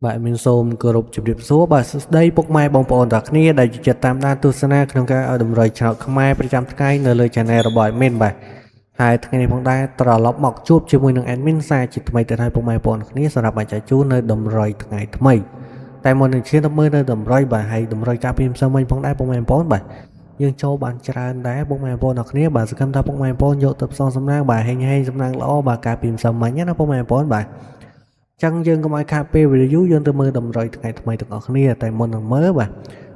Bạn mình xôm cơ rụp chụp điệp số bà đây bốc mai bóng bóng đặc nia đại chụp tam đan tu sana trong cái ở đồng rồi chào không maiประจำថ្ងៃនៅលើ channel របស់ admin បាទហើយថ្ងៃនេះផងដែរត្រឡប់មកជួបជាមួយនឹង admin សារជាថ្មីទៅហើយពុកម៉ែបងប្អូនគ្នាសម្រាប់បញ្ជាក់ជូននៅតម្រុយថ្ងៃថ្មីតែមុននឹងឈានទៅមើលនៅតម្រុយបាទហើយតម្រុយការពីផ្សេងវិញផងដែរពុកម៉ែបងប្អូនបាទយើងចូលបានច្រើនដែរពុកម៉ែបងប្អូនអ្នកគ្នាបាទសកម្មថាពុកម៉ែបងប្អូនយកទៅផ្សងសំណាងបាទហេងសំណាងល្អបាទការពីផ្សេងវិញណាពុកម៉ែបងប្អូនបាទចឹងយើងកុំឲ្យខាតពេល review យើងទៅមើលតម្រុយថ្ងៃថ្មីទាំងអស់គ្នាតែមុននឹងមើលបាទ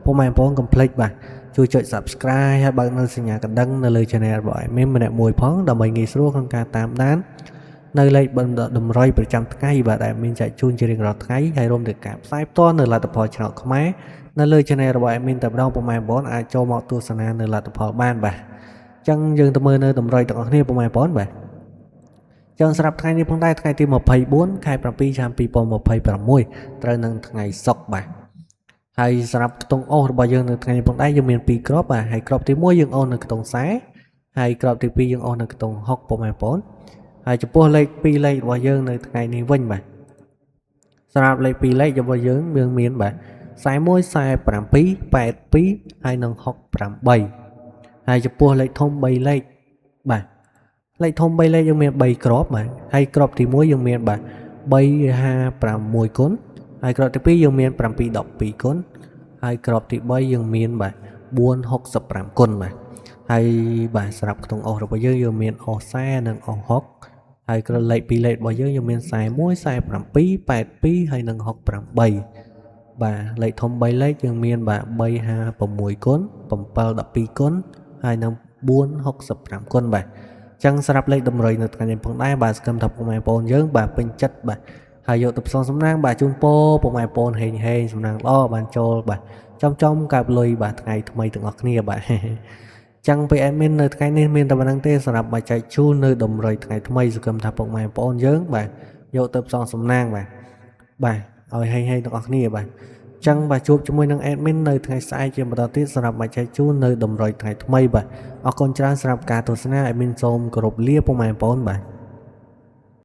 ពុកម៉ែបងប្អូនកុំភ្លេចបាទជួយចុច subscribe ហើយបើកនៅសញ្ញាកណ្ដឹងនៅលើ channel របស់ admin ម្នាក់មួយផងដើម្បីងាយស្រួលក្នុងការតាមដាននៅលេខតម្រុយប្រចាំថ្ងៃបាទដែលមានចែកជូនជារៀងរាល់ថ្ងៃហើយរួមទាំងការផ្សាយផ្ទាល់នៅលទ្ធផលឆ្នោតខ្មែរនៅលើ channel របស់ admin តែម្ដងពុកម៉ែបងប្អូនអាចចូលមកទស្សនានៅលទ្ធផលបានបាទចឹងយើងទៅមើលនៅតម្រុយទាំងអស់គ្នាពុកម៉ែបងប្អូនបាទចឹងសម្រាប់ថ្ងៃនេះផងដែរថ្ងៃទី24ខែ7ឆ្នាំ2026ត្រូវនឹងថ្ងៃសុក្របាទហើយសម្រាប់ខ្ទង់អូសរបស់យើងនៅថ្ងៃនេះផងដែរយើងមាន2គ្រាប់បាទហើយគ្រាប់ទី1យើងអូសនៅខ្ទង់40ហើយគ្រាប់ទី2យើងអូសនៅខ្ទង់60ពុកម៉ែបងប្អូនហើយចំពោះលេខ2លេខរបស់យើងនៅថ្ងៃនេះវិញបាទសម្រាប់លេខ2លេខរបស់យើងមានបាទ41 47 82ហើយនឹង68ហើយចំពោះលេខធំ3លេខបាទលេខធំ3លេខយើងមាន3គ្រាប់បាទហើយគ្រាប់ទី1យើងមានបាទ356គុណហើយគ្រាប់ទី2យើងមាន712គុណហើយគ្រាប់ទី3យើងមានបាទ465គុណបាទហើយបាទសម្រាប់ខ្ទង់អុសរបស់យើងមានអុស40និងអុស60ហើយគ្រាប់លេខ2លេខរបស់យើងមាន41 47 82ហើយនិង68បាទលេខធំ3លេខយើងមានបាទ356គុណ712គុណហើយនិង465គុណបាទចឹងសម្រាប់លេខតម្រុយនៅថ្ងៃនេះផងដែរបាទសកម្មថាពុកម៉ែបងប្អូនយើងបាទពេញចិត្តបាទហើយយកទៅផ្សងសំណាងបាទជូនពរពុកម៉ែបងប្អូនហេងសំណាងល្អបានចូលបាទចំកាប់លុយបាទថ្ងៃថ្មីទាំងអស់គ្នាបាទចឹងពេល admin នៅថ្ងៃនេះមានតែប៉ុណ្្នឹងទេសម្រាប់បញ្ចែកជូននៅតម្រុយថ្ងៃថ្មីសកម្មថាពុកម៉ែបងប្អូនយើងបាទយកទៅផ្សងសំណាងបាទឲ្យហេងទាំងអស់គ្នាបាទចឹងបាទជួបជាមួយនឹង admin នៅថ្ងៃស្អែកជាបន្តទៀតសម្រាប់បញ្ចែកជូននៅតម្រុយថ្ងៃថ្មីបាទអរគុណច្រើនសម្រាប់ការទស្សនា admin សូមគោរពលាពុកម៉ែបងប្អូនបាទ